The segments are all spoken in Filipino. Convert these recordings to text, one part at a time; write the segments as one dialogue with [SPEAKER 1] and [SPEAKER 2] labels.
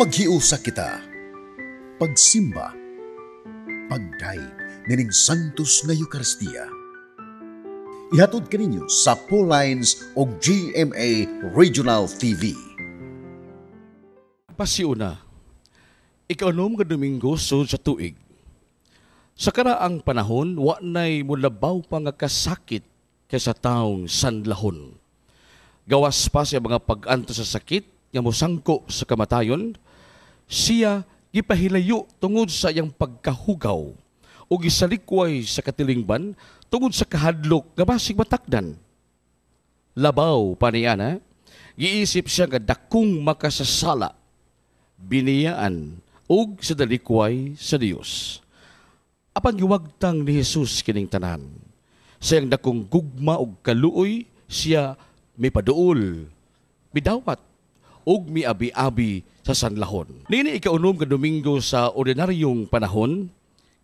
[SPEAKER 1] Maghiusa kita, pagsimba, pagdaig nining Santos nga Eucharistia. Ihatod kaninyo sa Pauline's o GMA Regional TV.
[SPEAKER 2] Pasiuna, ikanom nga Domingo sud sa tuig. Sa karaang panahon, wa nay mulabaw pa nga kasakit kaysa taong sanlahon. Gawas pa siya mga pag-anto sa sakit nga mosangko sa kamatayon, siya gipahilayo tungod sa iyang pagkahugaw o gisalikway sa katilingban tungod sa kahadlok nga basig matakdan. Labaw pa niya na, giisip siya nga dakong makasasala, biniyaan o sa dalikway sa Dios. Apan giwagtang ni Jesus kining tanan. Sa iyang dakong gugma o kaluoy, siya may paduol, bidawat, og miabi-abi sa sanlahon. Nini ikaunom nga Domingo sa ordinaryong panahon,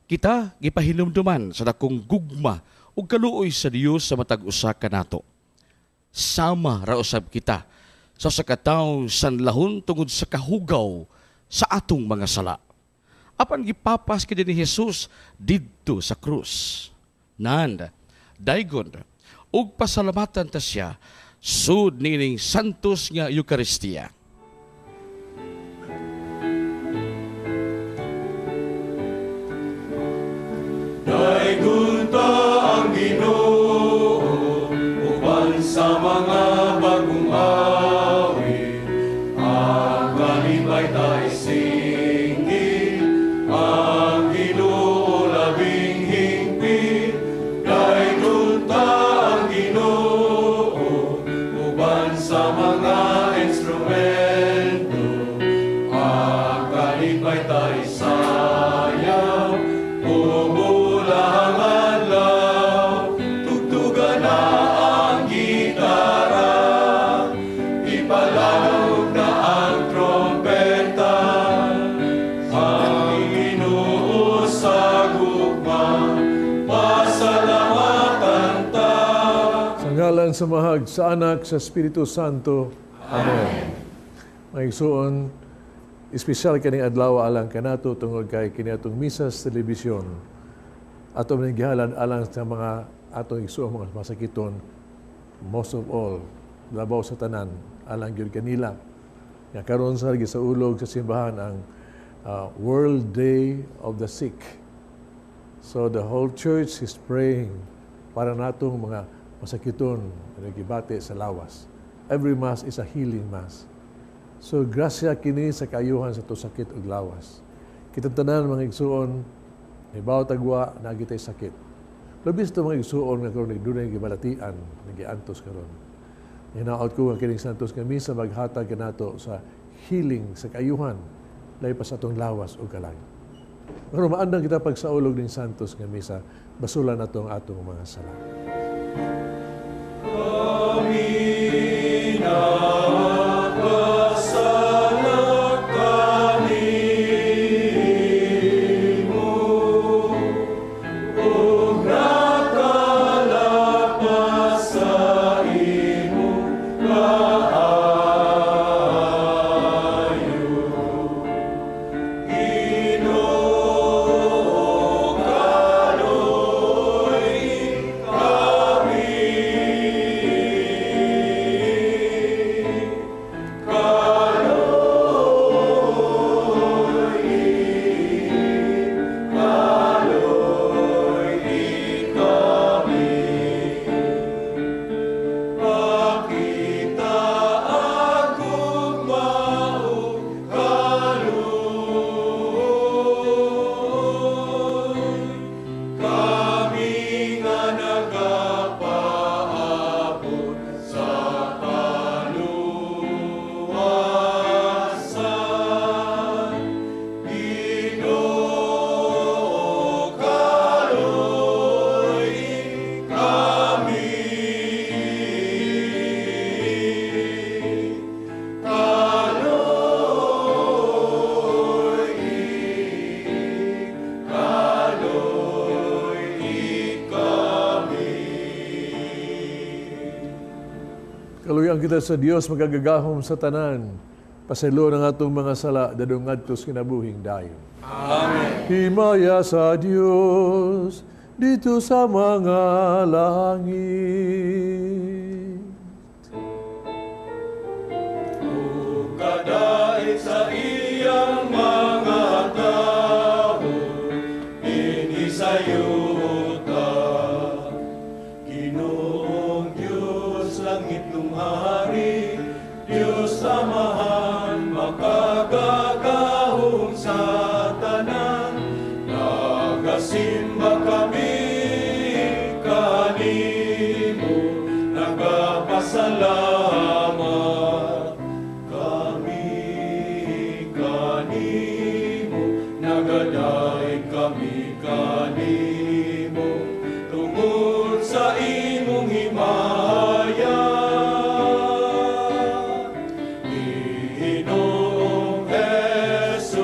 [SPEAKER 2] kita gipahinumduman sa dakong gugma ug kaluoy sa Dios sa matag usa kanato. Sama ra usab kita sa sakataong sanlahon tungod sa kahugaw sa atong mga sala. Apan gipapas kini ni Jesus didto sa krus. Nan, daygon ug pasalamatan ta siya sud nining Santos nga Eucharistia.
[SPEAKER 3] Daygon ta ang Ginoo uban sa mga bagong awit, ang kalibay ta isinggit, ang Ginoo labing hingpit. Daygon ta ang Ginoo uban sa mga instrumento, ang kalipay tayo sayaw, umulang adlaw, tugtugan na ang gitara, ipalanog na ang trompeta, ang Ginoo sa gugma, pasalamatan ta.
[SPEAKER 4] Sa ngalan sa Mahag, sa Anak, sa Espiritu Santo. Amen. Mga igsoon, espesyal kaning adlaw alang kanato tungod kay kini atong misa sa telebisyon. Ato man gihalan alang sa mga atong igsoon mga masakiton. Most of all, labaw sa tanan alang gyud kanila. Nga karon sa gisaulog sa simbahan ang World Day of the Sick. So the whole church is praying para natong mga masakiton na gibati sa lawas. Every Mass is a healing Mass. So grasya kini sa kaayuhan sa to sakit ug lawas. Kita tanan mga igsuon, may bawat agwa na gitay sakit. Labis to mga igsuon nga karon dunay gibalatian, nagiantos karon. Hinaot ko nga kining Santos nga misa maghatag kanato sa healing sa kaayuhan lahi pa sa atong lawas ug kalang. Pero maandang kita pagsaulog ning Santos nga misa, basulan atong mga sala.
[SPEAKER 3] Amina.
[SPEAKER 4] Kaluyang kita sa Dios, magagagahom sa tanan. Pasaylo ng atong mga sala, dadong ngadtos kinabuhing dayon. Amen. Himaya sa Diyos, dito sa mga langit.
[SPEAKER 3] Kadait sa iyang mga tao, inisayuta. Ginoong Diyos, langit lumari, Diyos Amahan, makagagahong sa tanan. Nagasimba kami kanimo, nagapasalamat kami kanimo, nagadaig kami kanimo, tungod sa imong himaya. Ginoong Jesucristo,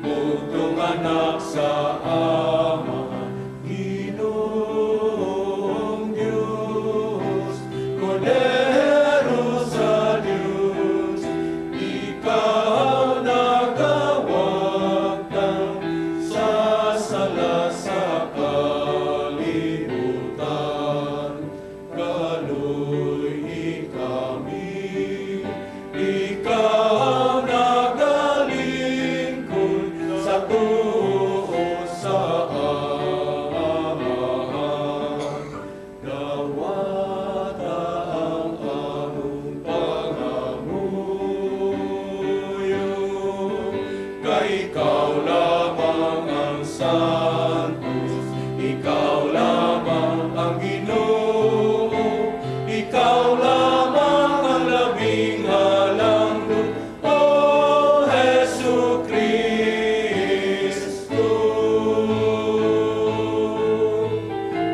[SPEAKER 3] bugtong anak sa Ama, Ginoong Diyos, Kordero sa Diyos, ikaw nagawagtang sa sala sa kalibutan. Kaluy kami, ikaw nagalingkod sa tuo sa Amahan. Dawata ang among pangamuyo, kay ikaw lamang ang santos, ikaw lamang ang Ginoo, ikaw lamang ang labing halangdon, O Jesucristo.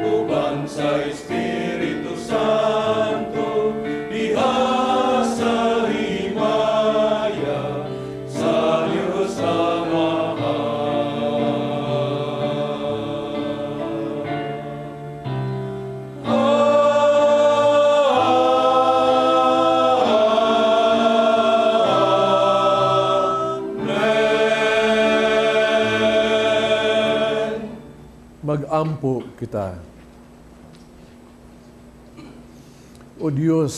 [SPEAKER 3] Uban sa Espiritu Santo, diha sa himaya sa Diyos Amen.
[SPEAKER 4] Mag-ampo kita. O Diyos,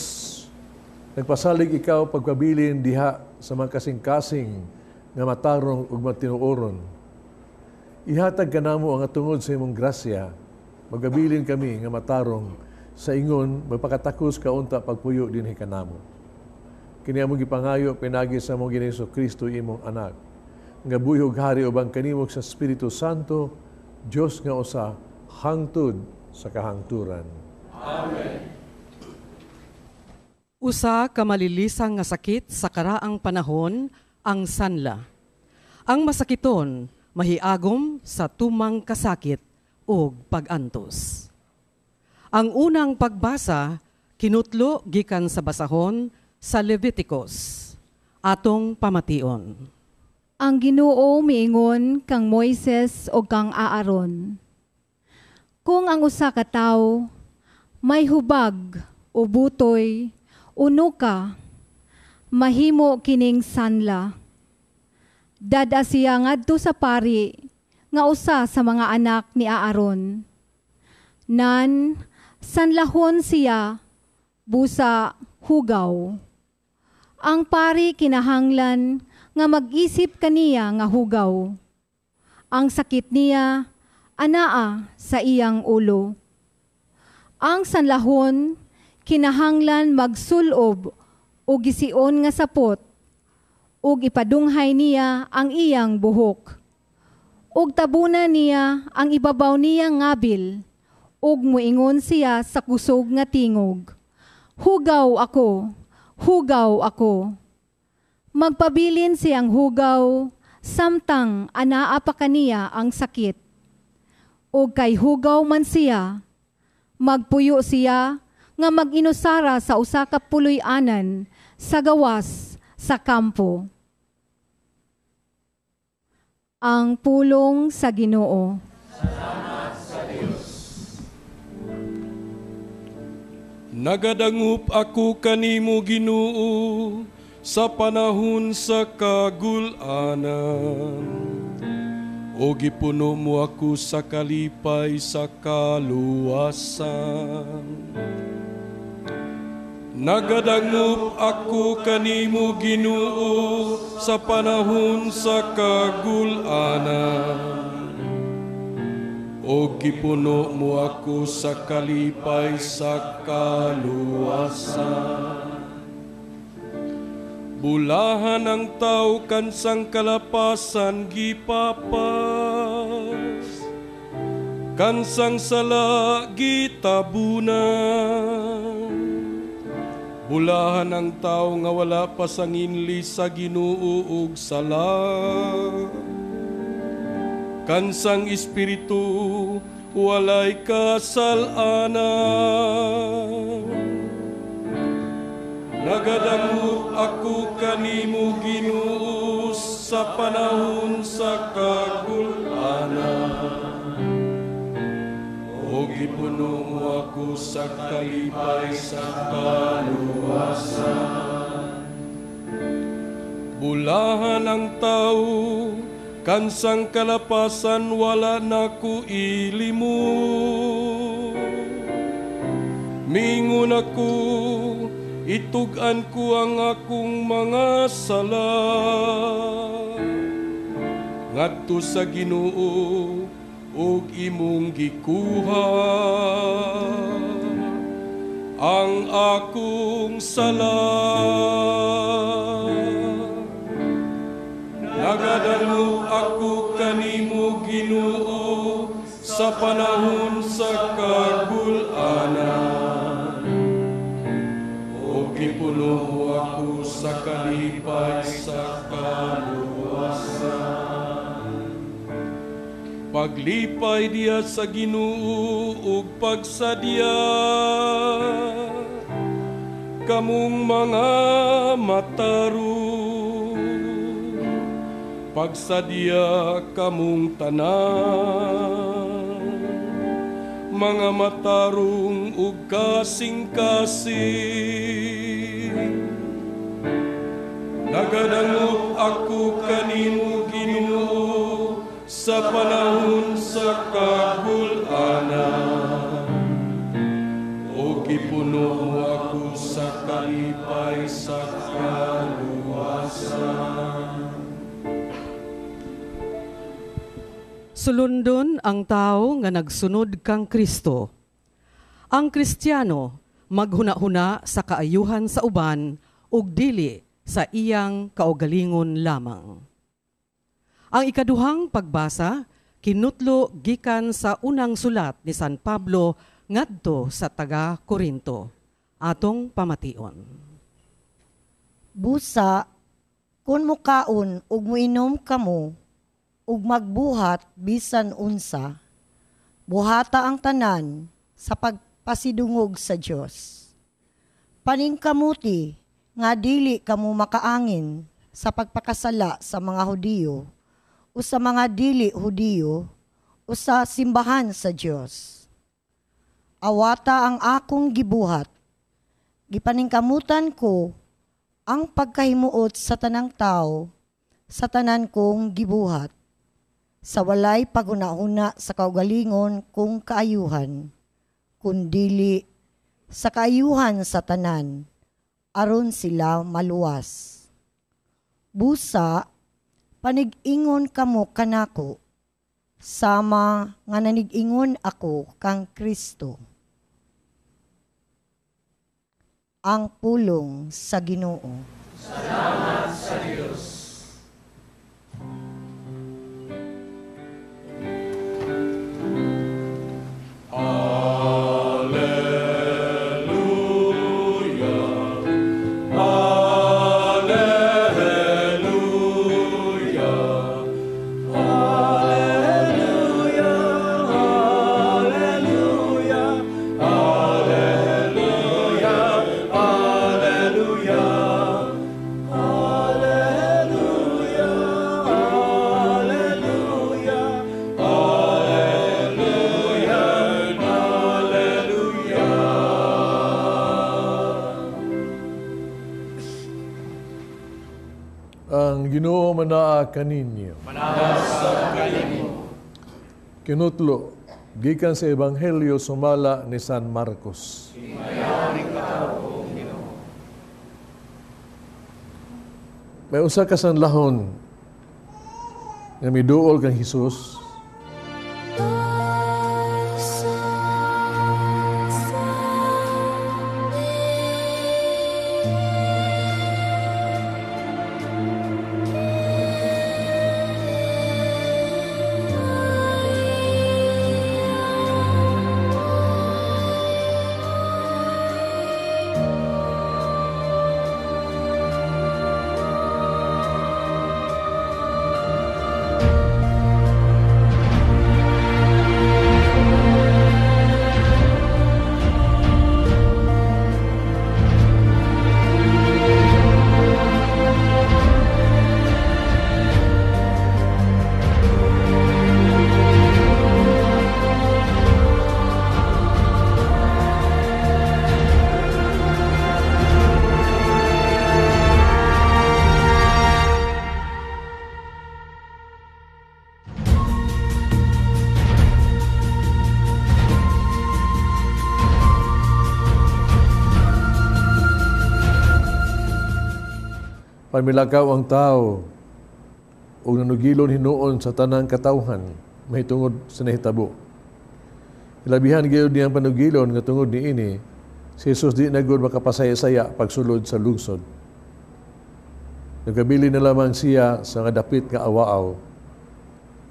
[SPEAKER 4] nagpasalig ikaw pagpabilin diha sa mga kasing-kasing nga matarong ug matinuoron. Ihatag ka namo ang atungod sa imong grasya, magabilin kami nga matarong sa ingon magpakatakos kaunta pagpuyo dinhi kanamo. Kini among gipangayo pinagi sa among Ginoong Jesucristo imong anak, nga buhi ug hari ubang kanimo sa Espiritu Santo, Dios nga usa hangtod sa kahangturan.
[SPEAKER 5] Usa ka malilisang nga sakit sa karaang panahon ang sanla. Ang masakiton mahiagom sa tumang kasakit ug pag-antos. Ang unang pagbasa kinutlo gikan sa basahon sa Leviticus. Atong pamation.
[SPEAKER 6] Ang Ginoo miingon kang Moises o kang Aaron. Kung ang usa ka tawo may hubag o butoy, unuka, mahimo kining sanla. Dada siya ngadto sa pari nga usa sa mga anak ni Aaron. Nan sanlahon siya busa hugaw. Ang pari kinahanglan nga mag-isip kaniya nga hugaw. Ang sakit niya anaa sa iyang ulo. Ang sanlahon kinahanglan magsulob o gision nga sapot ug ipadunghay niya ang iyang buhok. Ug tabunan niya ang ibabaw niya ngabil ug muingon siya sa kusog nga tingog. Hugaw ako, hugaw ako. Magpabilin siyang hugaw samtang anaa pa kaniya ang sakit. Ug kay hugaw man siya, magpuyo siya nga mag-inusara sa usa ka puloy-anan sa gawas sa kampo. Ang pulong sa Ginoo.
[SPEAKER 3] Nagadangup ako kanimo Ginoo sa panahon sa kagulanan. O gipuno mo ako sa kalipay sa kaluwasan. Nagadangup ako kanimo Ginoo sa panahon sa kagulanan. O gipuno mo ako sa kalipay sa kaluwasan. Bulahan ang tao kansang kalapasan gipapas, kansang sala gitabunan. Bulahan ang tao nga wala pasanginli sa Ginoo ug sala, kansang espiritu walay kasalanan. Nagadangup ako kanimo Ginoo sa panahon sa kagulanan. O gipuno mo ako sa kalipay sa kaluwasan. Bulahan ang tao kansang kalapasan wala naku ilimu. Mingon ako, itugan ko ang akong mga sala. Ngadto sa Ginoo ug imong gikuha ang akong sala. Nagadangup ako kanimo Ginoo sa panahon sa kagulanan. O gipuno mo ako sa kalipay sa kaluwasan. Paglipay diya sa Ginoo ug pagsadya, kamong mga mataro, pagsadya kamong tanan, mga matarong ug kasing-kasing. Nagadangup ako kanimo Ginoo sa panahon sa kagulanan. O gipuno mo ako sa kalipay sa kaluwasan.
[SPEAKER 5] Sulundon ang tao nga nagsunod kang Kristo. Ang Kristiyano maghuna-huna sa kaayuhan sa uban ug dili sa iyang kaugalingon lamang. Ang ikaduhang pagbasa kinutlo gikan sa unang sulat ni San Pablo ngadto sa taga Corinto. Atong pamation.
[SPEAKER 7] Busa, kun mukaon ug muinom kamo, ug magbuhat bisan unsa, buhata ang tanan sa pagpasidungog sa Dios. Paningkamuti nga dili kamo makaangin sa pagpakasala sa mga Hudiyo o sa mga dili Hudiyo o sa simbahan sa Dios. Awata ang akong gibuhat, gipaningkamutan ko ang pagkahimuot sa tanang tao sa tanan kong gibuhat, sa walay paghuna-huna sa kaugalingon kung kaayuhan, kundili sa kaayuhan sa tanan, aron sila maluwas. Busa, panig-ingon kamo kanako, sama nga nanig-ingon ako kang Kristo. Ang pulong sa Ginoo.
[SPEAKER 3] Salamat sa Diyos.
[SPEAKER 8] Hallelujah.
[SPEAKER 4] Ang Ginoo manaa kaninyo.
[SPEAKER 3] Manasa kanimo.
[SPEAKER 4] Kinutlo, gikan sa Ebanghelyo sumala ni San Marcos. May usa ka sanlahon nga miduol kang Hesus. Pamilakaw ang tao o nanugilon hinuon sa tanang katawhan may tungod sa nahitabo. Ilabihan gayud niyang panugilon nga tungod niini si Jesus di na gud makapasaya-saya pagsulod sa lungsod. Nagabili na lamang siya sa nga dapit nga awaaw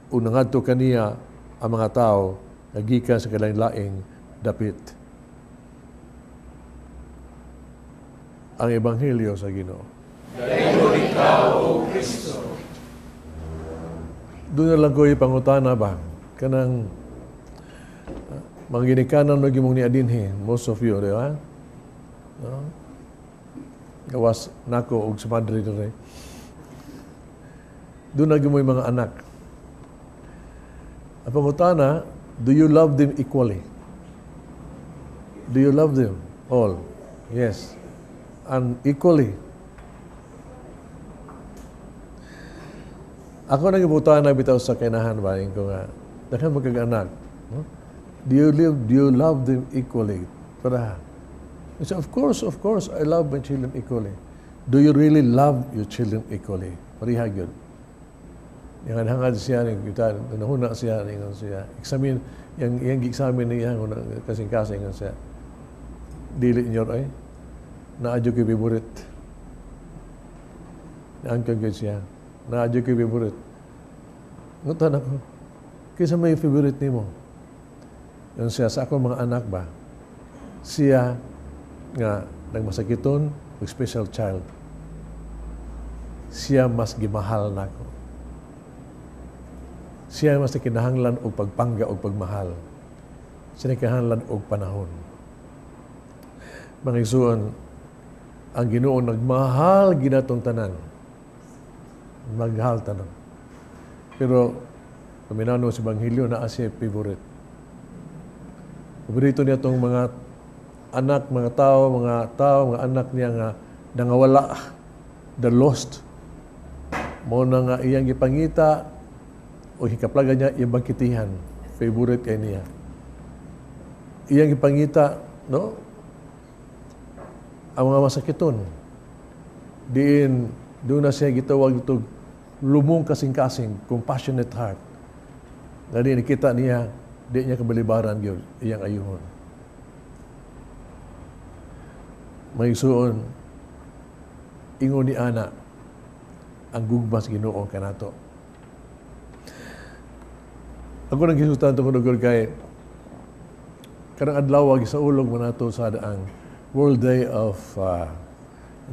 [SPEAKER 4] o nangadto kaniya ang mga tao nga gikan sa kalain-laing dapit. Ang Ebanghelyo sa Ginoo.
[SPEAKER 3] Dayon ikaw, O Kristo.
[SPEAKER 4] Doon na lang ko ipangutana ba? Kanang mga ginikanan na gimong ni Adinhe, most of you, di ba? No? Gawas nako og sa Madre dire. Doon na gimoy mga anak. Ang pangutana, do you love them equally? Do you love them all? Yes. And equally. Ako nang ibutan na bitaw sa kinahan ba ko nga daghan magkag-anak. No? Do you love them equally? Para I said, of course, I love my children equally. Do you really love your children equally? Pariha gyud. Yang hangad siya ning kita nahuna siya ning siya. Examine yang examine niya kasing-kasing siya. Dili niyo ay naadyo kay favorite. Naangkag siya. Naadyo kay favorite. Ngutan ako, kaysa may favorite ni mo. Yung siya sa ako mga anak ba, siya nga nagmasakiton, special child. Siya mas gimahal na ako. Siya mas kinahanglan og pagpangga og pagmahal. Siya kinahanglan og panahon. Mga igsuon, ang Ginoo nagmahal ginatong tanan. Maghal tanan. Pero paminano sa Ebanghelyo na siya favorite. Paborito niya itong mga anak, mga tao, mga anak niya nga nangawala, the lost. Mo na nga iyang ipangita o hikaplaga niya iyang bangkitihan. Favorite kay niya. Iyang ipangita, no? Ang mga masakiton. Doon na siya gitawag ito lumong kasing-kasing, compassionate heart. Dali nakita niya, di niya kabalibaran yun, iyang ayuhon. May suon, ingon ni Ana, ang gugbas Ginoo kanato. Ako nang gisutan itong kunugod kay karang adlaw sa ulog mo nato sa daang World Day of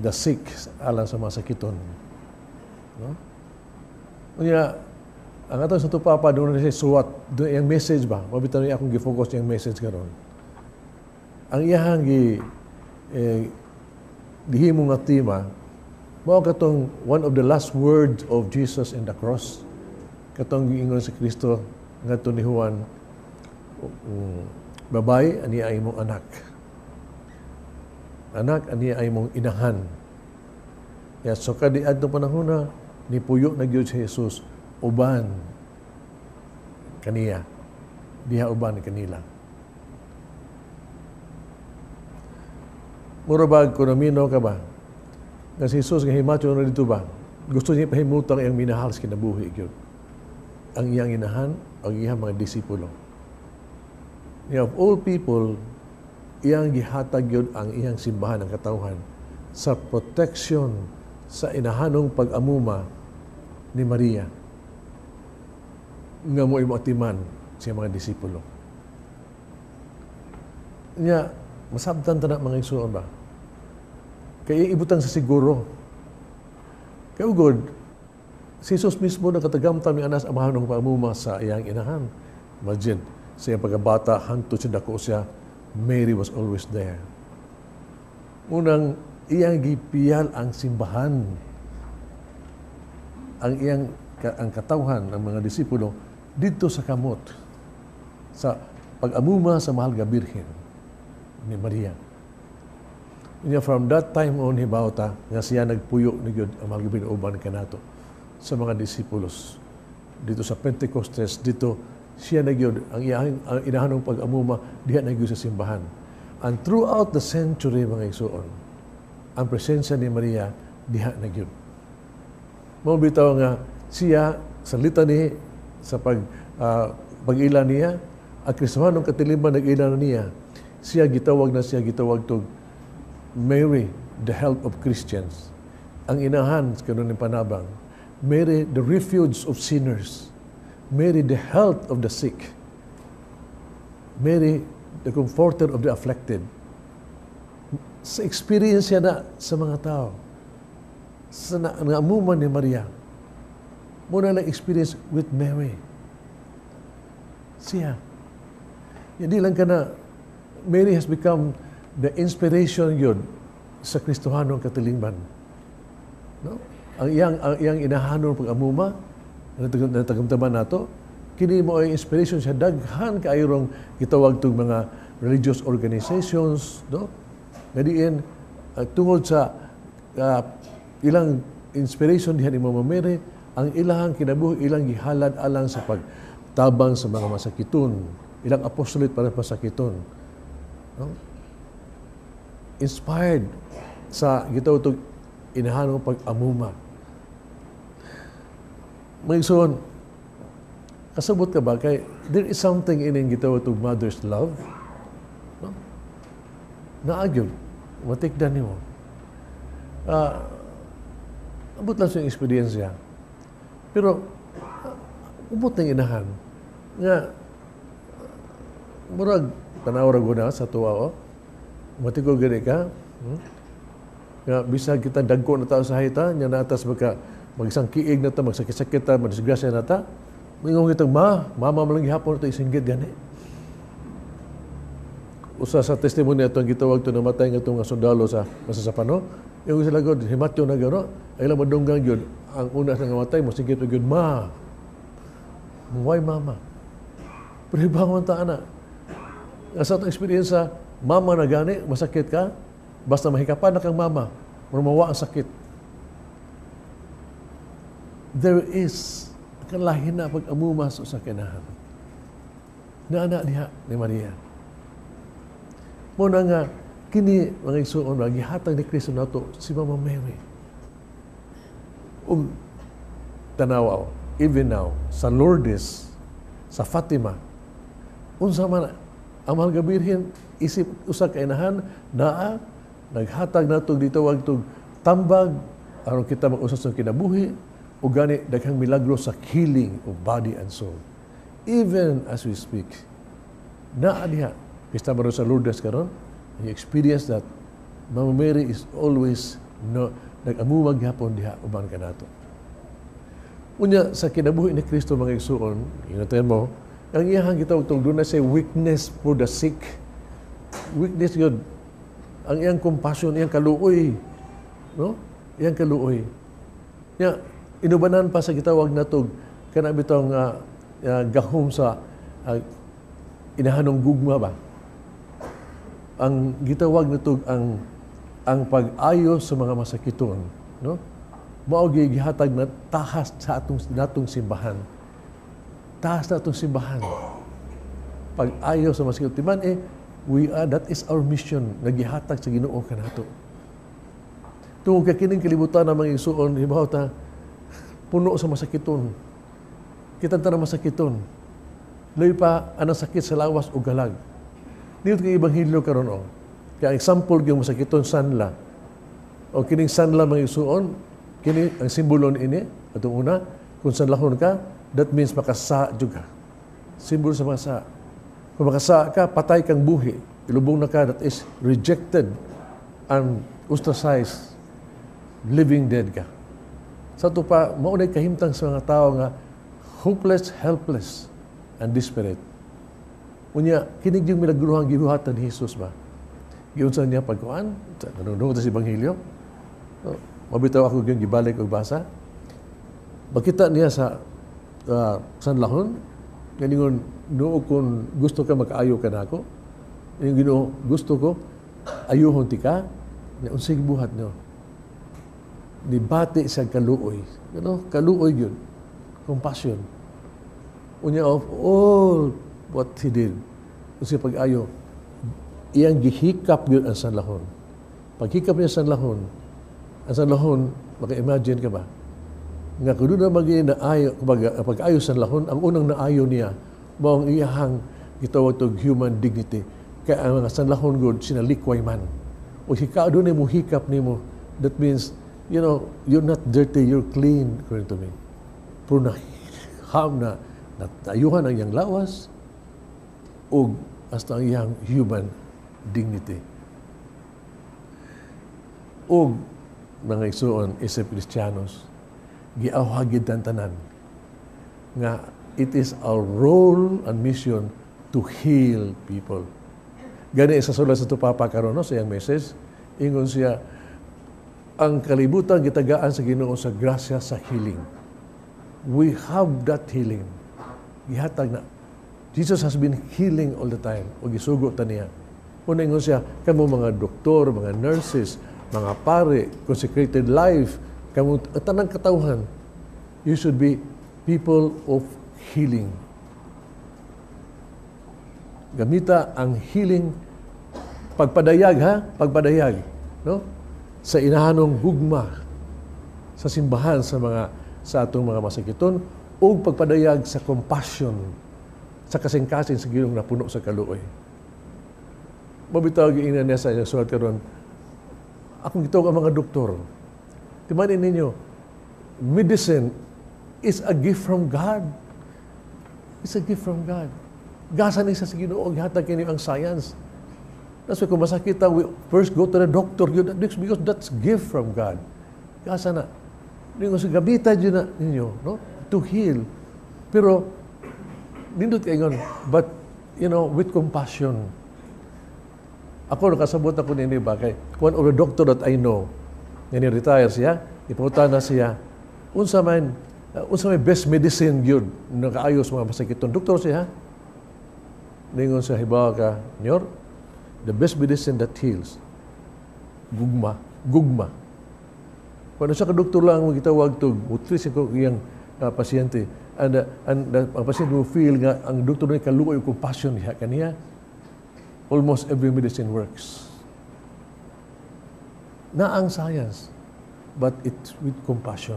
[SPEAKER 4] the Sick alang sa mga sakiton. No? Kaya, ang atong sa tupapa, doon na siya suwat, doon yung message ba? Mabitan niya akong gifocus yung message karon. Ang iyahang gihimo nga tema, mao katong one of the last words of Jesus in the cross. Katong giingon sa Kristo ngadto ni Juan, babay, ani ay mong anak. Anak, ani ay mong inahan. Ya, so kadi adto panahon na, ni puyo na gyud si Jesus uban kaniya, diha uban kanila. Mura ba ekonomino ka ba? Nga si Jesus nga himatyo na dito ba? Gusto niya pahimutang iyang minahal sa kinabuhi gyud. Ang iyang inahan, ang iyang mga disipulo. Of all people, iyang gihatag yun ang iyang simbahan ng katawhan sa protection sa inahanong pag-amuma ni Maria nga mo atiman siya mga disipulo. Nya, masabtan ta na mga igsoon ba? Kaya ibutang sa siguro. Kaya ugod, si Jesus mismo nakatagamtam ni anas amahan ng pag-amuma sa iyang inahan. Imagine, sa iyang pagkabata, hantod siya dako siya, Mary was always there. Unang, iyang gipiyal ang simbahan. Ang katawhan ng mga disipulo dito sa kamot, sa pag-amuma sa mahal nga Birhen ni Maria. From that time on, hibawta, nga siya nagpuyo ni Gud ang mahal nga Birhen uban kanato sa mga disipulos. Dito sa Pentecostes, dito siya na gyud ang inahanong pag-amuma diha na gyud sa simbahan. And throughout the century, mga igsoon, ang presensya ni Maria diha na gyud. Mao bitaw nga siya sa litany sa pag-ila niya, ang Kristohanong katiliman nag-ila niya, siya gitawag tog Mary, the help of Christians. Ang inahan kanon ni panabang, Mary, the refuge of sinners. Mary, the health of the sick. Mary, the comforter of the afflicted. Sa experience na sa mga tao, sa naamuman ni Maria, muna lang experience with Mary. Siya. Hindi lang ka na, Mary has become the inspiration yun sa Kristohanong katilingban. No? Ang iyang inahanon pag-amuma, natagamtaman nato, kini mo ay inspiration sa daghan kaayong gitawag tong mga religious organizations, no? Ngadiin tungod sa ilang inspiration diha ni Mama Mary, ang ilang kinabuhi ilang gihalad alang sa pagtabang sa mga masakiton, ilang apostolate para masakiton, no? Inspired sa gitawag tong inahanong pag-amuma. Mayigsoon, kasabot ka ba kay there is something in gitawag to mother's love, no? Naagyon, matikdan nimo. Abot lang sa experience. Pero ubot ng inahan nga murag tanawra guna sa tuwa, matikog gani ka, nga bisag kita dagko na tao sa hayta nya natas magisang kiig na ta, magsakit-sakit ta, madisgrasya na ta, mingong itong mama malang gihapon ito isinggit gani. Usa sa testimony ito ang gitawag ito namatay nga itong sundalo sa masasapano, yung sila god, himatyo na gano'n, ay lang madunggang yun, ang una sa namatay, masigit yun, why mama? Pero ibangon ta na. Sa itong experience mama na gani, masakit ka, basta mahikapan na kang mama, mawa ang sakit. There is kalahin na pag-amuma sa kinahan. Na anak diha ni Maria. Muna nga, kini mga igsoon, gihatag ni Kristo nato si Mama Mary. Tanawa, even now, sa Lourdes, sa Fatima, unsa man ang mahal nga Birhen, isip usa ka inahan, naghatag nato dito wagtog tambag, aron kita mag-usas sa kinabuhi, o gani daghang milagro sa healing of body and soul. Even as we speak, diha, pista maron sa Lourdes karon, you experience that Mama Mary is always nag-amumag hapon diha uban kanato. Unya sa kinabuhi ni Kristo mga igsoon, ingatan mo, ang iyang gitawag tong doon na say weakness for the sick. Weakness yun. Ang iyang compassion, iyang kaluoy. No? Iyang kaluoy. Inubanan pa sa gitawag na ito, kanang bitong gahom sa inahanong gugma ba? Ang gitawag na ito, ang pag-ayo sa mga masakiton. No? mao gihatag na tahas sa natong simbahan. Tahas na atong simbahan. Pag-ayo sa masikip timan, that is our mission, nagihatag sa Ginoo kanato. Tungod kay kining kalibutan na mga igsuon, hibaw ta, puno sa masakiton. Kita na masakiton. Layo pa, anang sakit sa lawas o galag. Dito kay Ibanghilyo karon o. Kaya example yung masakiton sanla. O kining sanla mga igsuon, kini ang simbolo ini, atong una, kung sanlahon ka, that means makasa juga. Simbolo sa makasa. Kung makasa ka, patay kang buhi. Ilubong na ka, that is rejected and ostracized. Living dead ka. Sa ito pa, maunay kahimtang sa mga tao nga hopeless, helpless, and desperate. Unya, kinig yung milagruhang gibuhatan ni Jesus ba? Giunsan niya pagkuhan, nanunod sa Ibanghilyo. Mabitaw ako yung gibalik o basa. Makita niya sa sanlahon, ganingon, noo kung gusto ka makaayo ka na ako, yung Ginoo, gusto ko, ayuhon ti ka, unsig buhat niyo. Nibati sa kaluoy. Kaluoy yun. Compassion. Unya of all what he did, unsig pag-ayo, iyang gihikap yun ang sanlahon. Paghikap niya sanlahon, ang sanlahon, maka-imagine ka ba? Nga kung doon na mag-inaayo, pag-ayo sanlahon, ang unang naayo niya, maong iyahang gitawag to human dignity. Kaya ang mga sanlahon good, sinalikway man. O hika doon mo hikap ni mo, that means, you're not dirty, you're clean, according to me. Pero natayuhan ang iyang lawas, o hasta ang iyang human dignity. O mga igsuon, isip Kristiyanos, giawhagid tanan nga it is our role and mission to heal people. Gani sa sulat sa Papa karon sa iyang message, ingon siya, ang kalibutan gitagaan sa Ginoo sa grasya sa healing. We have that healing. Gihatag na. Jesus has been healing all the time. O gisugo ta niya. Una ingon siya, kamo mga doktor, mga nurses, mga pare, consecrated life, kamo tanang katawhan, you should be people of healing. Gamita ang healing, pagpadayag, no? Sa inahanong gugma, sa simbahan, sa atong mga masakiton, o pagpadayag sa compassion, sa kasing-kasing sa Ginoo na puno sa kaluoy. Mabitaw giingnan niya sa iyang sulat karon, akong gitawag ang mga doktor. Timanin ninyo, medicine is a gift from God. It's a gift from God. Gasa ni sa Ginoo, gihatag kini ang science. That's why kung masakit we first go to the doctor, because that's gift from God. Gasa na. Ninyo sa gabita dyan na ninyo, no? To heal. Pero, nindot kayo but, with compassion. Ako, nakasabot ako nini ba, kay one of the doctor that I know, nga retire siya, ipunta na siya, unsa may best medicine yun, nakaayos mga masakiton. Doktor siya, ningon siya, hibawa ka, Nyor, the best medicine that heals, gugma. Kung siya ka-doktor lang, magitawag to, utris ko iyang pasyente, and ang pasyente mo feel nga, ang doktor na kaluoy yung compassion niya kaniya, almost every medicine works. Na ang science, but it's with compassion.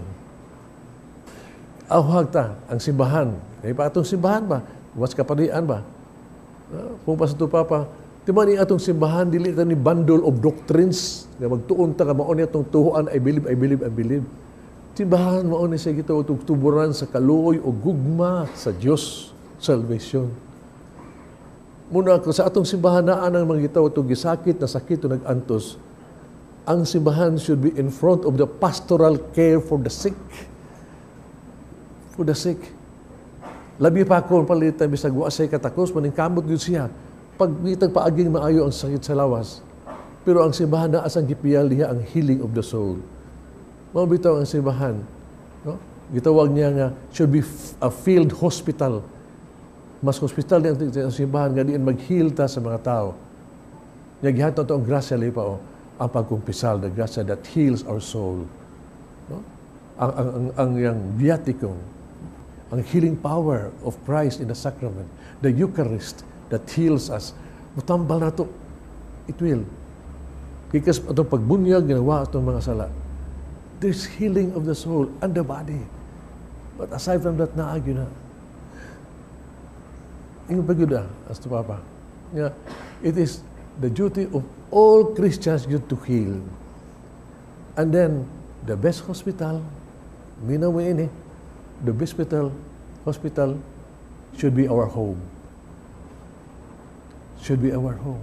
[SPEAKER 4] Awag ta, ang simbahan. May pa atong simbahan ba? Mas kapadian ba? Kung pa sa ito, Papa, timan ni atong simbahan, dili ta ni bundle of doctrines, nga magtuon ta ka, maon niya itong tuhuan, I believe. Simbahan, maon niya siya gito, itong tuburan sa kaluoy o gugma sa Diyos, salvation. Muna ko sa atong simbahan na ang mga gitaw itong gisakit na sakit o nag-antos, ang simbahan should be in front of the pastoral care for the sick. For the sick. Labi pa ako, palitan, bisag wasay katakos, maningkamot yun siya. Pag mitag paaging maayo ang sakit sa lawas. Pero ang simbahan na asang gipiyal niya ang healing of the soul. Mabitaw ang simbahan. No? Gitawag niya nga, should be a field hospital. Mas hospital niya ang simbahan nga diin mag-heal ta sa mga tao. Naghihat na ito ang grasya lipa ang pagkumpisal, the grasya that heals our soul. No? ang yang viaticum, ang healing power of Christ in the sacrament, the Eucharist that heals us. Mutambal na to, it will. Because itong pagbunyag, ginawa itong mga sala. There's healing of the soul and the body. But aside from that, naagyo na. Yung pagyuda, as to Papa. Yeah, it is the duty of all Christians to heal. And then, the best hospital, minawa ini, the best hospital should be our home. Should be our home.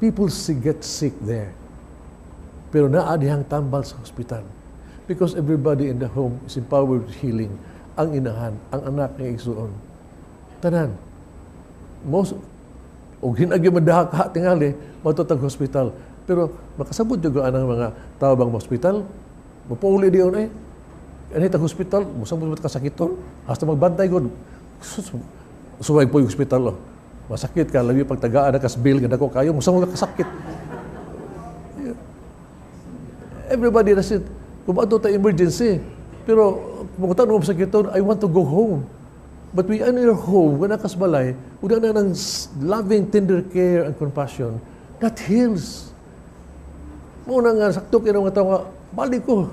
[SPEAKER 4] People get sick there. Pero naadihang tambal sa hospital. Because everybody in the home is empowered with healing. Ang inahan, ang anak ng igsuon. Tanan. Most, o ginagyo madahak tingali, matutag hospital. Pero makasabot juga ang mga tao bang hospital. Mapauli diyon eh. Anitang hospital, musang kasakiton. Hasta magbantay ko. Suwag po yung hospital. Oh. Masakit ka, labi pagtagaan na kasbil, ganda ko kayo, musang kasakit. Everybody does it. Kung bato tayo emergency. Pero kung tanong sa kiton, I want to go home. But we are in your home, when nakasbalay, una na ng loving, tender care and compassion, that heals. Muna nga, sakto kayo mga tao nga, balik ko.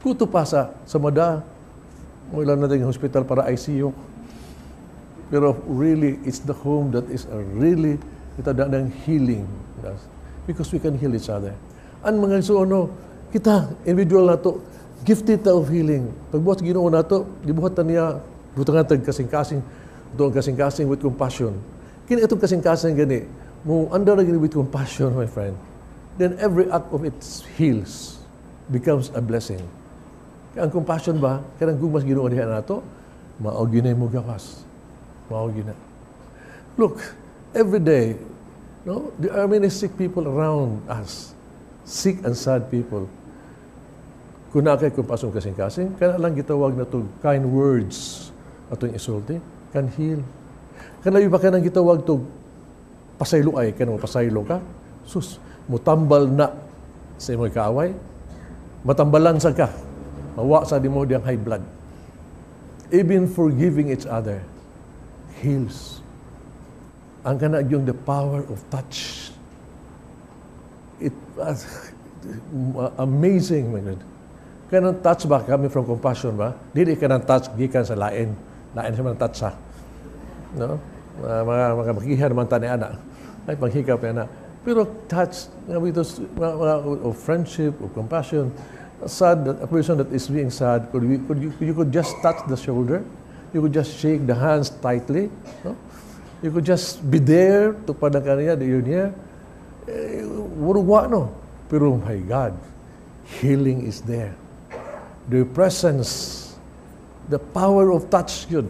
[SPEAKER 4] Kuto pa sa mada, mula natin yung hospital para ICU. Pero really, it's the home that is really ng healing. Because we can heal each other. Ang mga isuono, kita, individual na to, gifted of healing. Pagbuhat Ginoo na to, dibuhatan niya, butangan tag kasing-kasing, doon kasing-kasing with compassion. Kini itong kasing-kasing gani, mo under gani with compassion, my friend. Then every act of it heals, becomes a blessing. Kaya ang compassion ba, kaya ang gumas Ginoo diha na to, maoginay mo gawas. Maoginay. Look, every day, no, there are many sick people around us. Sick and sad people. Kung na kay compassion kasing-kasing, kaya lang gitawag na to kind words atong isulti, can heal. Kaya ba ka nang gitawag to pasaylo ay, kaya mo pasaylo ka, sus, mutambal na sa imo'y kaaway, matambalan sa ka, mawa sa di mo diyang high blood. Even forgiving each other heals. Ang kana yung the power of touch. It amazing, my God. Kanang touch ba kami from compassion ba? Dili ka ng touch gikan sa lain. Lain sa mga touch ha. No? Mga makikihan naman tani ana. Ay panghikap na. Pero touch of friendship, of compassion. Sad, a person that is being sad, you could just touch the shoulder. You could just shake the hands tightly. No? You could just be there to padang kaniya, you're near. No? Pero my God, healing is there. The presence, the power of touch, yun.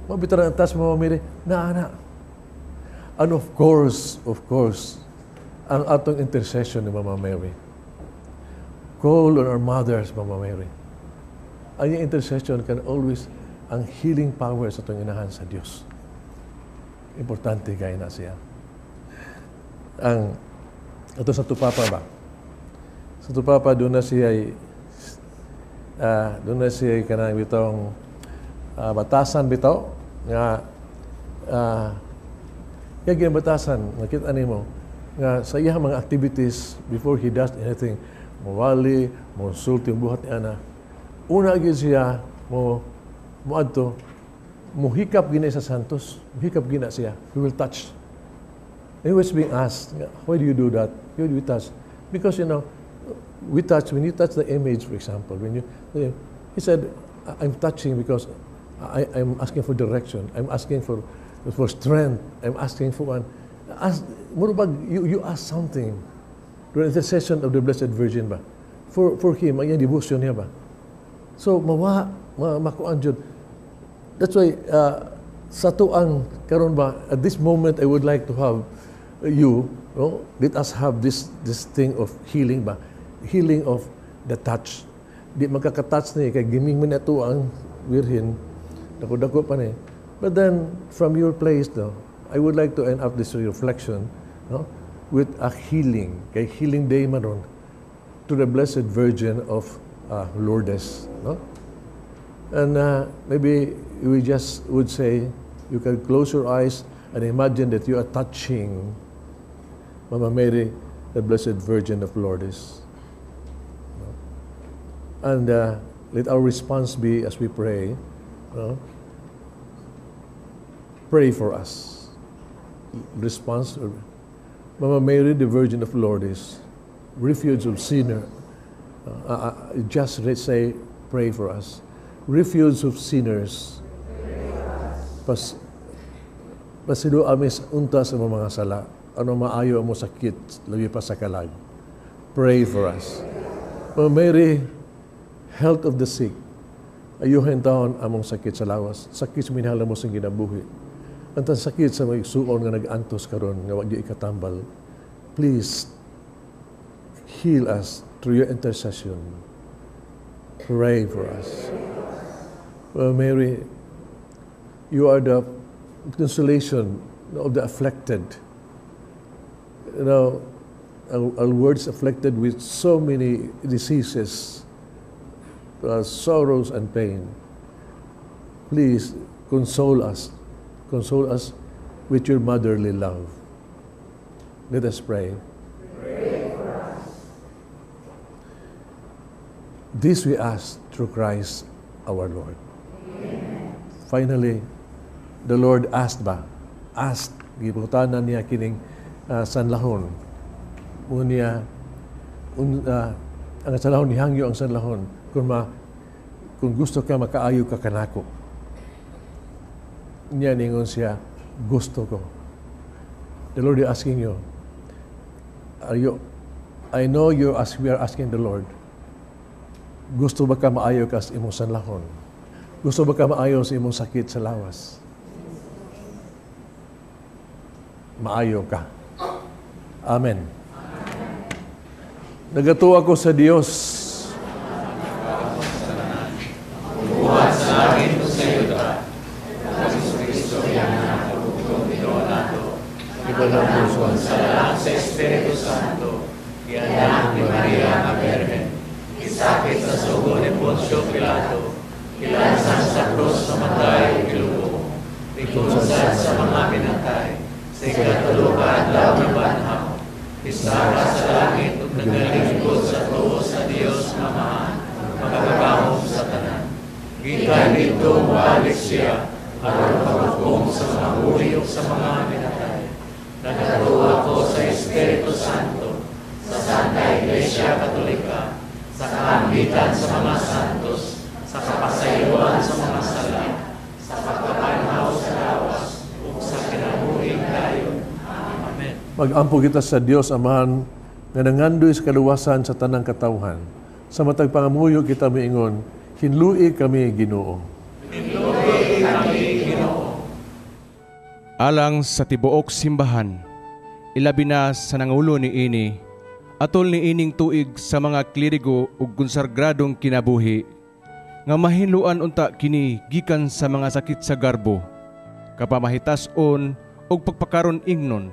[SPEAKER 4] Mabita na ang touch mo, Mary, na. And of course, ang atong intercession ni Mama Mary. Call on our mothers, Mama Mary. Ang intercession can always, ang healing power sa itong inahan sa Diyos. Importante kaya na siya. Ito sa Tupapa ba? Sa Tupapa, doon na siya kanang bitong batasan bitaw nga kaya batasan nakita nimo nga sa iyang mga activities before he does anything mawali mo sulti ang buhat ni ana una gyud siya mo adto muhikap gina sa santos muhikap gina siya he will touch. He was being asked, why do you do that? Why do you touch? Because we touch, when you touch the image, for example, he said, I'm touching because I'm asking for direction. I'm asking for strength. I'm asking for one. You ask something during the session of the Blessed Virgin ba? For him, ang devotion niya ba? So, makuan dyan. That's why, sa tuang karon ba, at this moment, I would like to have let us have this thing of healing ba? Healing of the touch. Di magkakatouch ni kay giming man ato ang Virgin. Dako-dako pa ni. But then from your place I would like to end up this reflection with a healing. Kay healing day man ron. to the Blessed Virgin of Lourdes. No? And maybe we just would say, you can close your eyes and imagine that you are touching Mama Mary, the Blessed Virgin of Lourdes. No? And let our response be as we pray, no? Pray for us. Response, Mama Mary, the Virgin of Lourdes, refuge of sinner. Just let's say, pray for us. Refuge of sinners. Pasilo amis unta sa mga sala. Ano maayo mo sakit, labi pa sa kalag. Pray for us. Mama Mary, health of the sick. Ayuhin taon among sakit sa lawas. Sakit sa minhala mo sa ginabuhi. Ang sakit sa mga igsuon nga nag-antos karon nga wag di ikatambal. Please heal us through your intercession. Pray for us. Well, Mary, you are the consolation of the afflicted. You know, our words afflicted with so many diseases, sorrows and pain. Please console us. Console us with your motherly love. Let us pray. Pray for us. This we ask through Christ our Lord. Amen. Finally, the Lord asked gibutanan niya kining sanlahon. Unya, ang sanlahon nihangyo ang sanlahon, kung gusto ka makaayo ka kanako. Niya ningon siya, gusto ko. The Lord is asking you, I know we are asking the Lord, gusto ba ka maayo ka sa imong sanlahon? Gusto ba ka maayo sa imong sakit sa lawas? Maayo ka. Amen. Nagatuwa ko sa Diyos.
[SPEAKER 8] Buhat sa langit o sa yuta, Yesus Cristo yan na pagkutong Pinoon nato. Iba ng puso sa lalang sa Espiritu Santo, yan ni Maria na Virgen. Isakit sa sugo ni Poncio Pilato, kilansan sa krus sa matay, kilubo, ikunsad sa mga pinatay, sa ikatulukan daw na banhaw, isara sa langit at nagalingkod sa tuo sa Diyos Amahan, magkakahong sa tanan. Gikan dito balik siya, aron pagkong sa mga huli o sa mga pinatay. Nagatuwa ko sa Espiritu Santo, sa Santa Iglesia Katolika, sa kaambitan sa mga santos, sa kapasayuan sa mga sala, sa pagkapanhaw sa lawas, ug sa kinabuhing dayon. Amen.
[SPEAKER 4] Mag-ampo kita sa Dios Amahan nga nangandoy sa kaluwasan sa tanang katawhan. Sa matag pangamuyo kita miingon, hinlui kami Ginoo.
[SPEAKER 8] Hinlui kami Ginoo.
[SPEAKER 3] Alang sa tibuok simbahan, ilabi na sa nangulo ni ini, atol ni ining tuig sa mga klirigo ug konsagradong kinabuhi, nga mahinluan unta kini gikan sa mga sakit sa garbo, kapamahitason ug pagpakaron ingnon,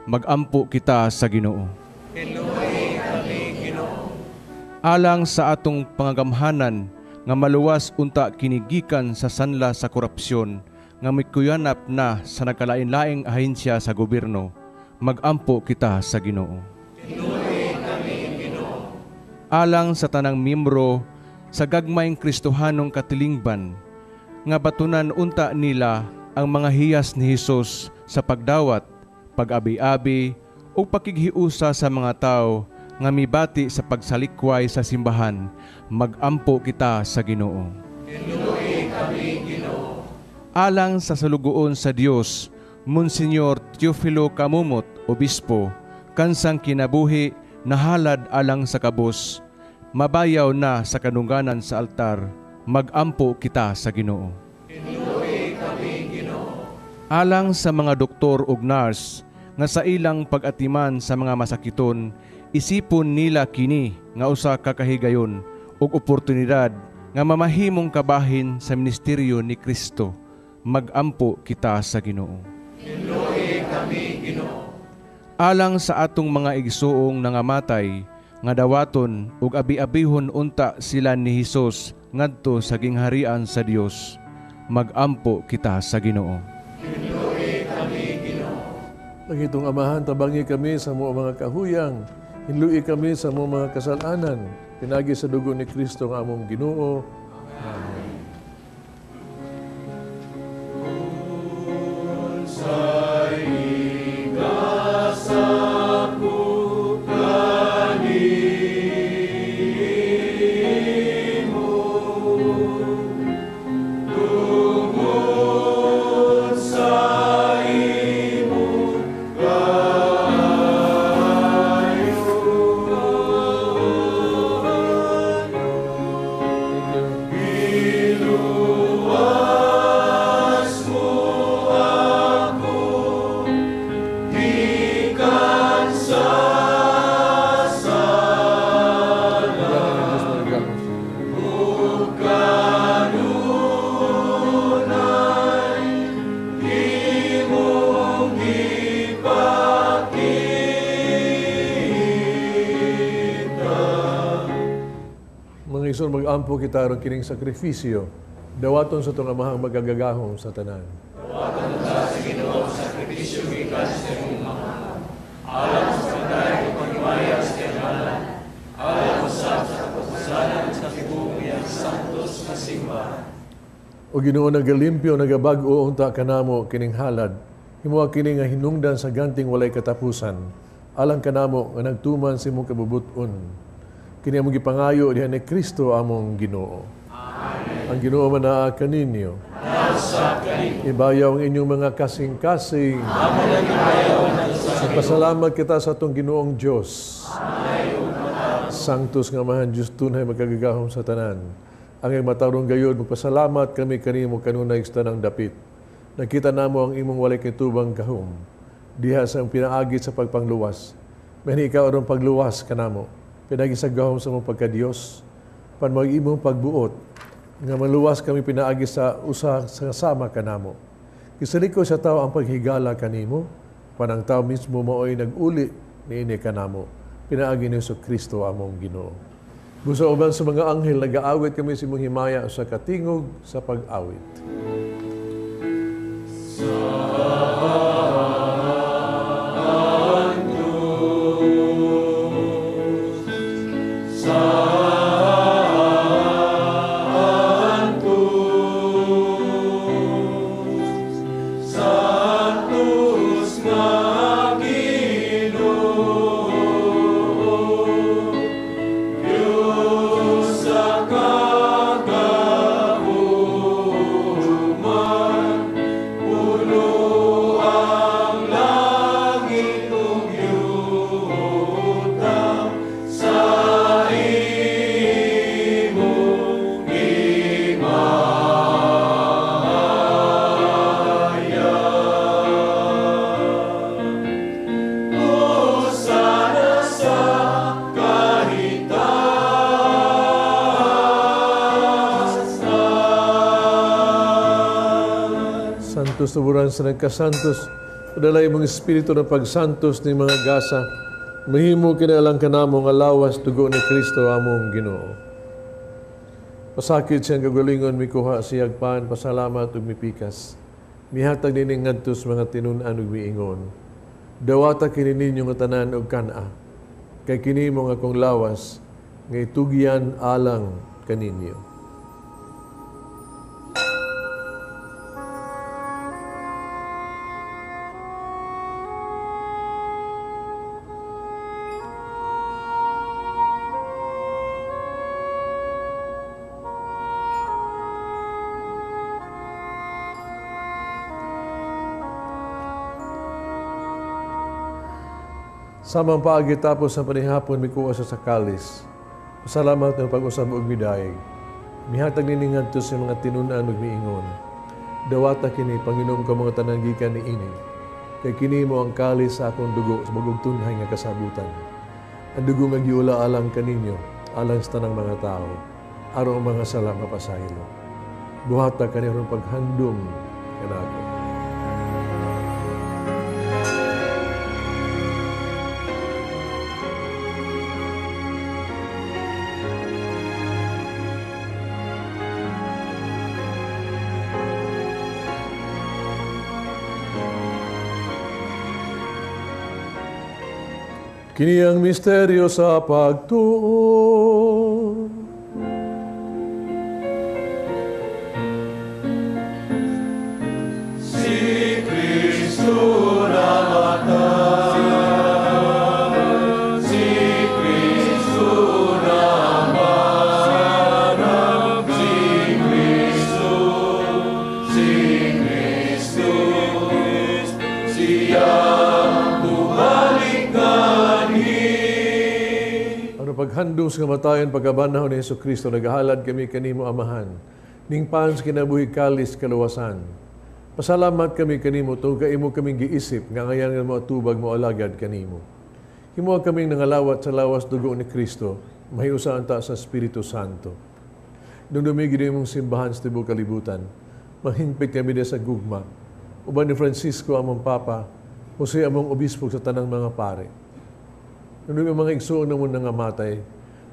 [SPEAKER 3] magampo kita sa Ginoo.
[SPEAKER 8] Hinlui kami Ginoo.
[SPEAKER 3] Alang sa atong pangagamhanan nga maluwas unta kini gikan sa sanla sa korupsyon nga mikuyanap na sa nagkalain-laing ahensya sa gobyerno, magampo kita sa Ginoo.
[SPEAKER 8] Hinlui kami Ginoo.
[SPEAKER 3] Alang sa tanang miyembro sa gagmayng Kristohanong katilingban, nga batunan unta nila ang mga hiyas ni Hesus sa pagdawat, pag-abi-abi o pakighiusa sa mga tao nga mibati sa pagsalikway sa simbahan, magampo kita sa Ginoo.
[SPEAKER 8] Hinlui kami Ginoo.
[SPEAKER 3] Alang sa salugoon sa Dios, Monsignor Teofilo Camumot, Obispo, kansang kinabuhi, nahalad alang sa kabus, mabayaw na sa kanungganan sa altar, magampo kita sa Ginoo.
[SPEAKER 8] Hinlui kami Ginoo.
[SPEAKER 3] Alang sa mga doktor ug nurse, nga sa ilang pag-atiman sa mga masakiton, isipon nila kini nga usa ka kahigayon ug oportunidad nga mamahimong kabahin sa ministeryo ni Kristo, magampo kita sa Ginoo.
[SPEAKER 8] Hinlui kami Ginoo.
[SPEAKER 3] Alang sa atong mga igsuong nangamatay, nga dawaton ug abi-abihon unta sila ni Hesus ngadto sa gingharian sa Dios. Magampo kita sa Ginoo.
[SPEAKER 4] Pangitong Amahan, tabangi kami sa mga kahuyang, hinlui kami sa mga kasalanan, pinagi sa dugo ni Kristo nga among Ginoo. Amen. Mag-ampo kita ron kining sakripisyo, dawaton sa itong Amahang magagagahom sa tanan.
[SPEAKER 8] Dawaton ta sa Ginoo sakripisyo gikan sa imong mga alam sa pagdayeg ug paghimayag sa tingalan, alam sa kapusanan sa tibuyang santos nga simbahan.
[SPEAKER 4] O Ginoo, nagalimpyo nagabag-o unta kanamo kining halad, himuha kini nga hinungdan sa ganting walay katapusan, alang kanamo nga nagtuman sa imong kabubuton. Kini among gipangayo diha ni Kristo among Ginoo. Amen. Ang Ginoo manaa kaninyo. Ibayaw ang inyong mga kasing-kasing. Sa pasalamat kita sa atong Ginoong Diyos. Sanctus nga Amahan Diyos tunay magkagagahom sa tanan. Ang matarong gayod, magpasalamat kami kanimo kanunay sa tanang dapit. Nakita namo ang imong walay kitubang gahom. Diha sa pinaagit sa pagpangluwas. May ikaw arong pagluwas kanamo. Pinagisagahom sa mong pagka-Diyos, pan mag-imong pagbuot, nga maluwas kami pinaagi sa usa sa sama kanamo. Kisaliko sa tao ang paghigala kanimo, pan ang tao mismo mao'y nag-uli ni ini kanamo, pinaagi ni Kristo among Ginoo. Busa uban sa mga anghel, nag-aawit kami sa imong himaya sa katingog sa pag-awit. Tuburan sa nagkasantos, padalay mong espiritu ng pagsantos ni mga gasa, mahimo kinalang kanamo nga lawas dugo ni Kristo among Ginoo. Pasakit siyang kagalingon mikuha siyag pan, pasalamat ug mipikas. Mihatag nining ngadtos mga tinunan ug miingon. Dawata kini ninyo nga tanan ug kana, kay kini mo nga akong lawas, nga itugyan alang kaninyo. Samang paagi tapos sa panihapon mikuha sa sakalis. Pasalamat ng pag-usab og midayeg. Mihatag nini ngadto sa mga tinunan ug miingon. Dawata kini Panginoon ka mga tanang gikan ni ini. Kay kini mo ang kalis sa akong dugo sa bagong tunhay nga kasabutan. Ang dugo nga giula alang kaninyo, alang sa tanang mga tao, aron mga sala mapasaylo. Buhata kaniron paghandom kanako. Kini ang misteryo sa pagtuo.
[SPEAKER 8] Si Kristo namatay, si Kristo namarap, si Kristo, siya bumalik gani.
[SPEAKER 4] Ano paghandong sa kamatayon pagkabanhaw ni Hesus Kristo, nagahalad kami kanimo amahan, ning pans kinabuhi kalis kaluwasan. Pasalamat kami kanimo tungod kay imo kaming giisip nga ngayon nga mga tubag mo alagad kanimo. Himo kaming nangalawat sa lawas dugo ni Kristo, mahiusahan ta sa Espiritu Santo. Nung dumigi din mong simbahan sa tibuok kalibutan, mahingpit kami din sa gugma. Uban ni Francisco among Papa, Jose among Obispo sa tanang mga pare. Nung yung mga igsoon na mo nangamatay,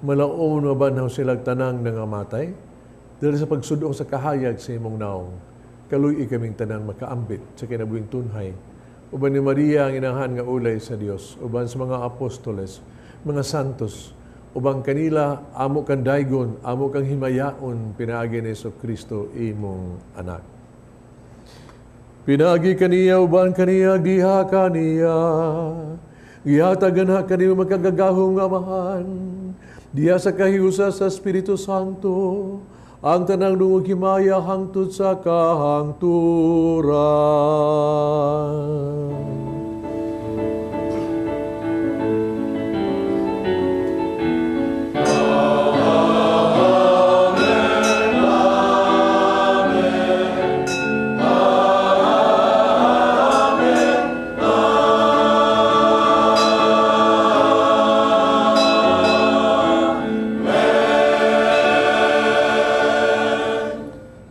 [SPEAKER 4] malaon mabanhaw silang tanang nangamatay, dahil sa pagsudong sa kahayag sa imong naong, kaluy kaming tanan makaambit sa kinabuhing tunhay. Uban ni Maria ang inahan nga ulay sa Dios, uban sa mga apostoles, mga santos, ubang kanila amo kang daygon, amo kang himayaon pinaagi ni Jesucristo imong anak. Pinagi kaniya uban kaniya diha kaniya, gihatagan ha kaniya magkagagahong amahan, diha sa kahiusa sa Espiritu Santo, ang tanang dungog himaya hangtod sa kahangturan.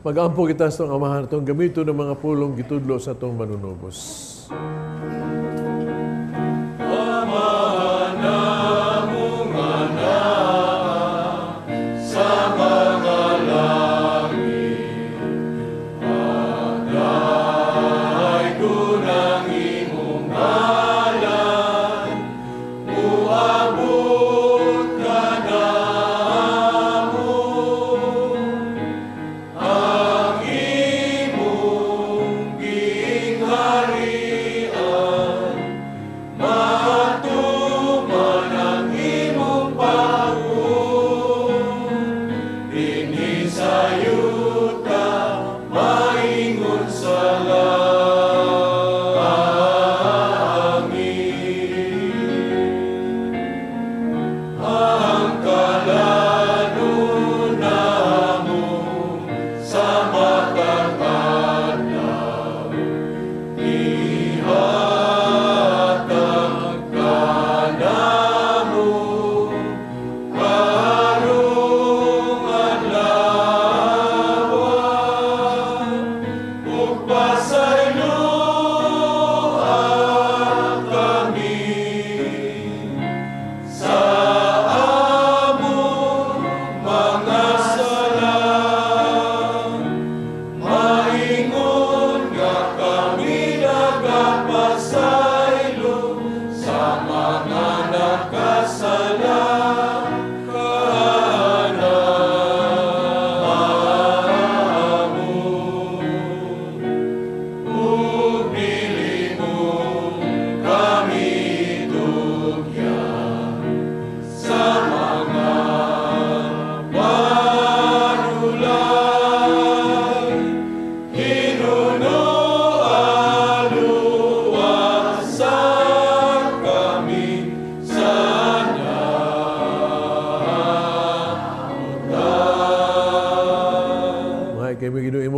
[SPEAKER 4] Mag-ampo kita sa itong amahan, itong gamito ng mga pulong gitudlo sa itong manunubos.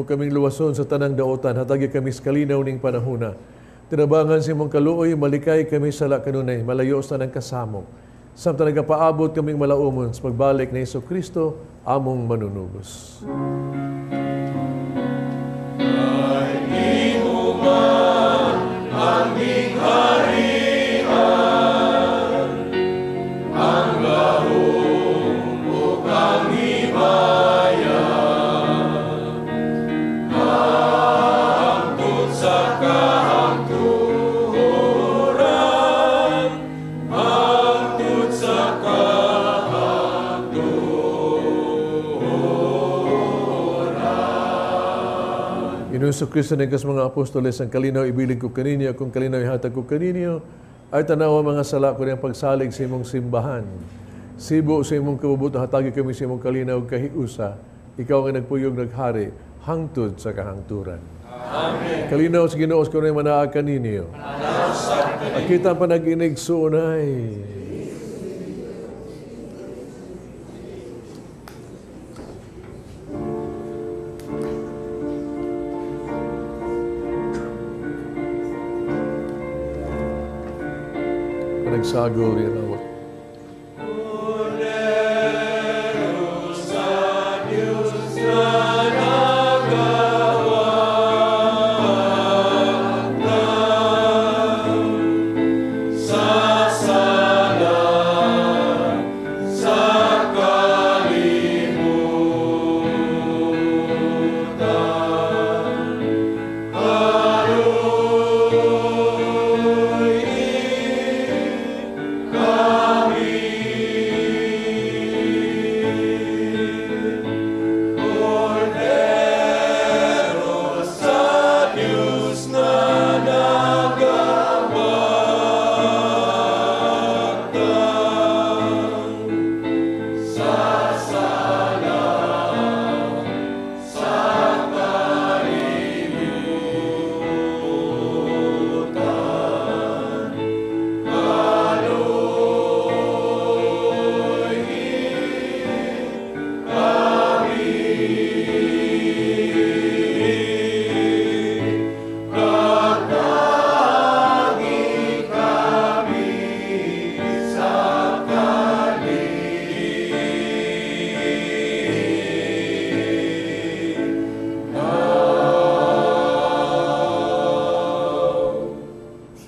[SPEAKER 4] Kaming luwason sa tanang daotan, hatagi kami kalinaw ning panahuna. Tinabangan si mong kaluoy, malikay kami sala kanunay, malayo sa tanang kasamok. Samtang nagapaabot kaming malaumon sa pagbalik ni Jesucristo, among manunubos.
[SPEAKER 8] Ay imo man aming harian, ang lahong o ang himaya. Sa kahangturan,
[SPEAKER 4] Ginoong Kristo ng kas mga apostoles, ang kalinaw ibilig ko kaninyo, kung kalinaw ihatag ko kaninyo, ay tanawa mga sala ko ng pagsalig sa imong simbahan. Sibo sa imong kabubuto, hatagi kami sa imong kalinaw kahiusa, ikaw ang nagpuyog naghari, hangtod sa kahangturan. Amen. Kalinaw sa Ginoo ko na manaa kaninyo. Akita pa nag-inig sunay. Nagsagol yan ako.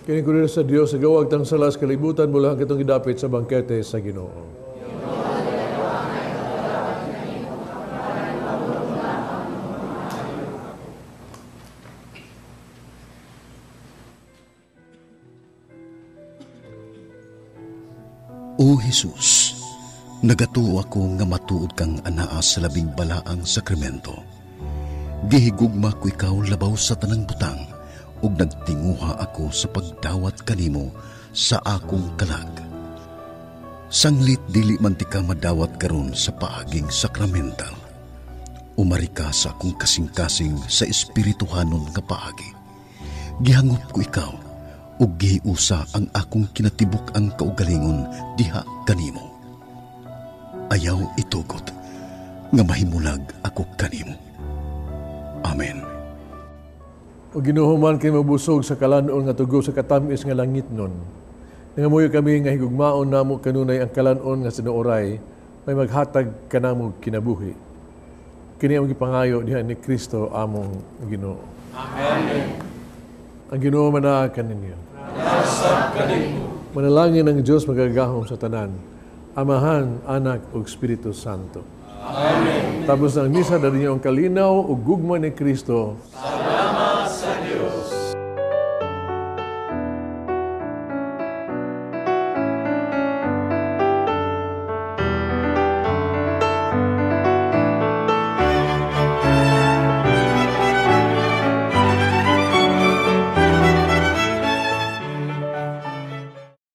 [SPEAKER 4] Kini ko rin sa Diyos, sa gawag tang salas kalibutan mula ang kitong idapit sa bangkete sa Ginoo.
[SPEAKER 1] O Jesus, nagatuo ako nga matuod kang anaa sa labing balaang sakramento. Gihigugma ko ikaw labaw sa tanang butang, ug nagtinguha ako sa pagdawat kanimo sa akong kalag. Sanglit dili man ti ka madawat karon sa paaging sakramental. Umari ka sa akong kasing-kasing sa espirituhanon nga paagi. Gihangop ko ikaw ug gihiusa ang akong kinatibuk ang kaugalingon diha kanimo. Ayaw itugot nga mahimulag ako kanimo. Amen.
[SPEAKER 4] O ginuhuman kay mabusog sa kalanon nga tugo sa katamis nga langit nun. Nangamuyo kami nga higugmaon namo kanunay ang kalanon nga sinuoray, may maghatag kanamo kinabuhi. Kini ang gipangayo diha ni Kristo among Ginoo. Amen. Ang Ginoo manaa kaninyo. Nasa kanimo. Manalangin ang Dios magagahom sa tanan, Amahan, Anak ug Espiritu Santo. Amen. Tapos ng misa dali niyo ang kalinaw ug gugma ni Kristo.